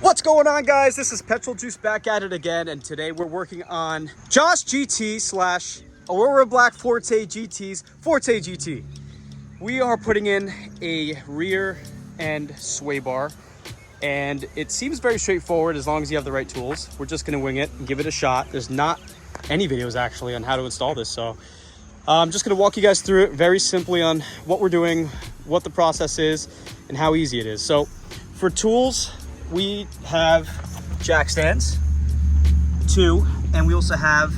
What's going on, guys? This is Petrol Juice back at it again, and today we're working on Josh GT slash Aurora Black Forte GT's Forte GT. We are putting in a rear end sway bar, and it seems very straightforward as long as you have the right tools. We're just going to wing it and give it a shot. There's not any videos actually on how to install this, so I'm just going to walk you guys through it very simply on what we're doing, what the process is, and how easy it is. So for tools, we have jack stands, 2, and we also have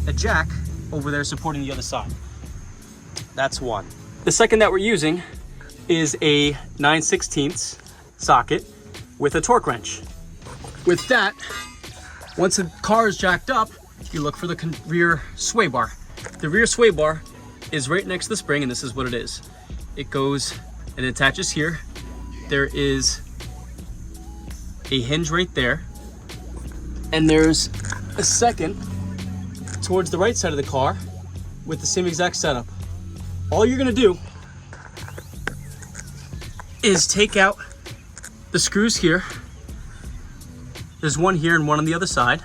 a jack over there supporting the other side. That's 1. The second that we're using is a 9/16 socket with a torque wrench. With that, once the car is jacked up, you look for the rear sway bar. The rear sway bar is right next to the spring, and this is what it is. It goes and it attaches here. There is a hinge right there, and there's a second towards the right side of the car with the same exact setup. All you're gonna do is take out the screws here. There's one here and one on the other side,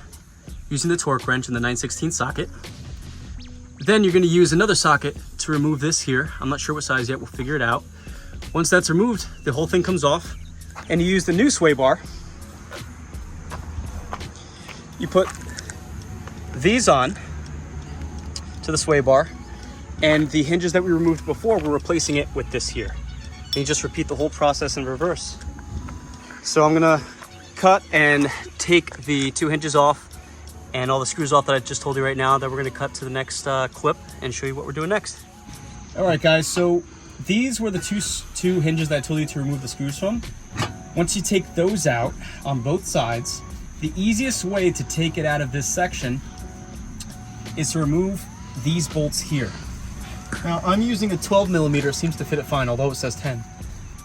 using the torque wrench and the 9/16 socket. Then you're gonna use another socket to remove this here. I'm not sure what size yet, we'll figure it out. Once that's removed, the whole thing comes off, and you use the new sway bar. You put these on to the sway bar, and the hinges that we removed before, we're replacing it with this here. And you just repeat the whole process in reverse. So I'm gonna cut and take the 2 hinges off and all the screws off that I just told you right now. That we're gonna cut to the next clip and show you what we're doing next. All right, guys, so these were the two hinges that I told you to remove the screws from. Once you take those out on both sides, the easiest way to take it out of this section is to remove these bolts here. Now, I'm using a 12mm, it seems to fit it fine, although it says 10.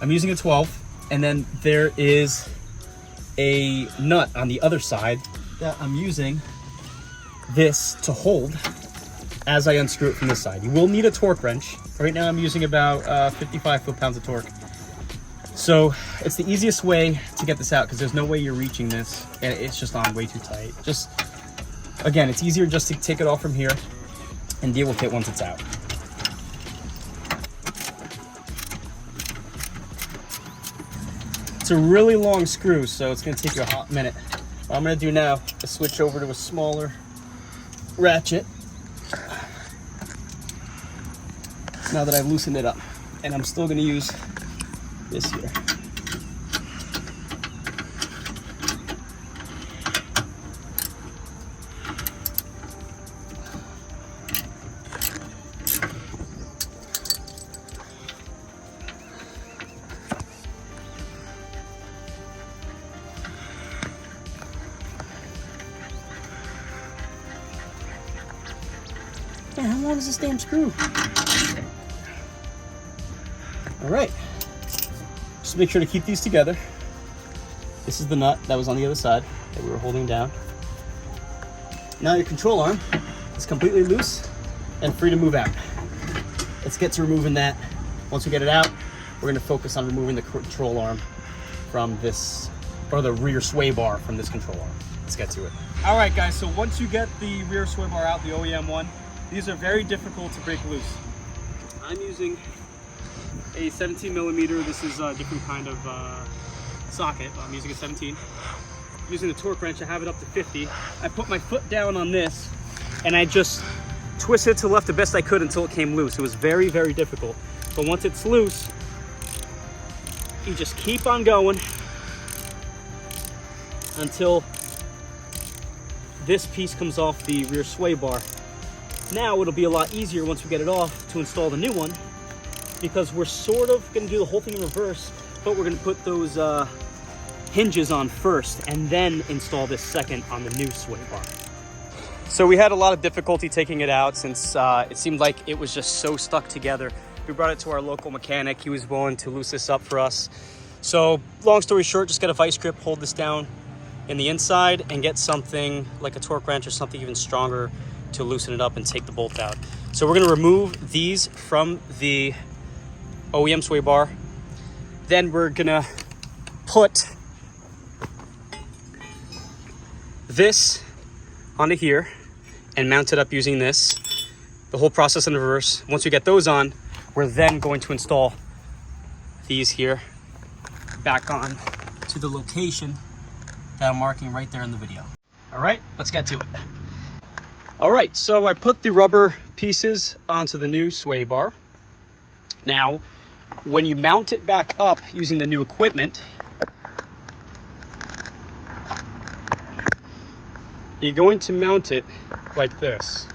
I'm using a 12, and then there is a nut on the other side that I'm using this to hold as I unscrew it from this side. You will need a torque wrench. Right now I'm using about 55 foot-pounds of torque. So it's the easiest way to get this out, because there's no way you're reaching this and it's just on way too tight. Just, again, it's easier just to take it off from here and deal with it once it's out. It's a really long screw, so it's gonna take you a hot minute. What I'm gonna do now is switch over to a smaller ratchet now that I've loosened it up, and I'm still gonna use this here. Yeah, how long is this damn screw? All right. Just make sure to keep these together. This is the nut that was on the other side that we were holding down. Now your control arm is completely loose and free to move out. Let's get to removing that. Once we get it out, we're gonna focus on removing the control arm from this, or the rear sway bar from this control arm. Let's get to it. All right, guys, so once you get the rear sway bar out, the OEM one, these are very difficult to break loose. I'm using a 17mm. This is a different kind of socket. I'm using a 17. I'm using the torque wrench. I have it up to 50. I put my foot down on this, and I just twisted it to the left the best I could until it came loose. It was very, very difficult. But once it's loose, you just keep on going until this piece comes off the rear sway bar. Now it'll be a lot easier once we get it off to install the new one, because we're sort of going to do the whole thing in reverse, but we're going to put those hinges on first and then install this second on the new sway bar. So we had a lot of difficulty taking it out since it seemed like it was just so stuck together. We brought it to our local mechanic. He was willing to loose this up for us. So long story short, just get a vice grip, hold this down in the inside, and get something like a torque wrench or something even stronger to loosen it up and take the bolt out. So we're going to remove these from the OEM sway bar. Then we're going to put this onto here and mount it up using this. The whole process in reverse. Once we get those on, we're then going to install these here back on to the location that I'm marking right there in the video. All right, let's get to it. All right, so I put the rubber pieces onto the new sway bar. Now, when you mount it back up using the new equipment, you're going to mount it like this.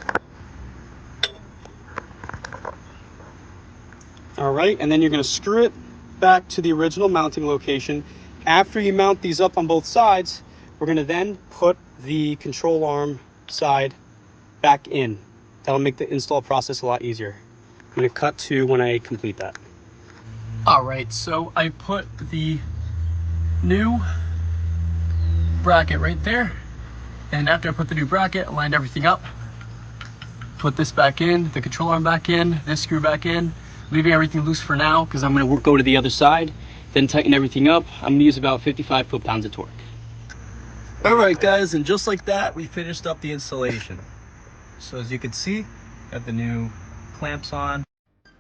All right, and then you're going to screw it back to the original mounting location. After you mount these up on both sides, we're going to then put the control arm side back in. That'll make the install process a lot easier. I'm going to cut to when I complete that. All right, so I put the new bracket right there. And after I put the new bracket, I lined everything up. Put this back in, the control arm back in, this screw back in, leaving everything loose for now because I'm going to go to the other side, then tighten everything up. I'm going to use about 55 foot-pounds of torque. All right, guys, and just like that, we finished up the installation. So as you can see, got the new clamps on.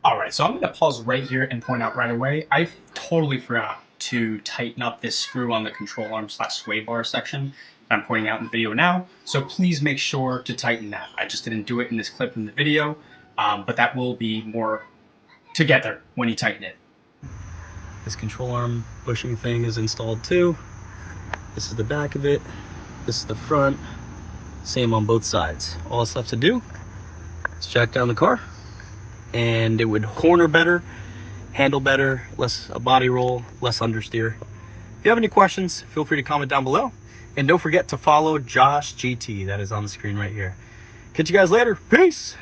All right, so I'm going to pause right here and point out right away, I totally forgot to tighten up this screw on the control arm / sway bar section that I'm pointing out in the video now. So please make sure to tighten that. I just didn't do it in this clip in the video, but that will be more together when you tighten it. This control arm bushing thing is installed too. This is the back of it. This is the front. Same on both sides. All it's left to do is jack down the car, and it would corner better, handle better, less a body roll, less understeer. If you have any questions, feel free to comment down below. And don't forget to follow Josh GT. That is on the screen right here. Catch you guys later. Peace.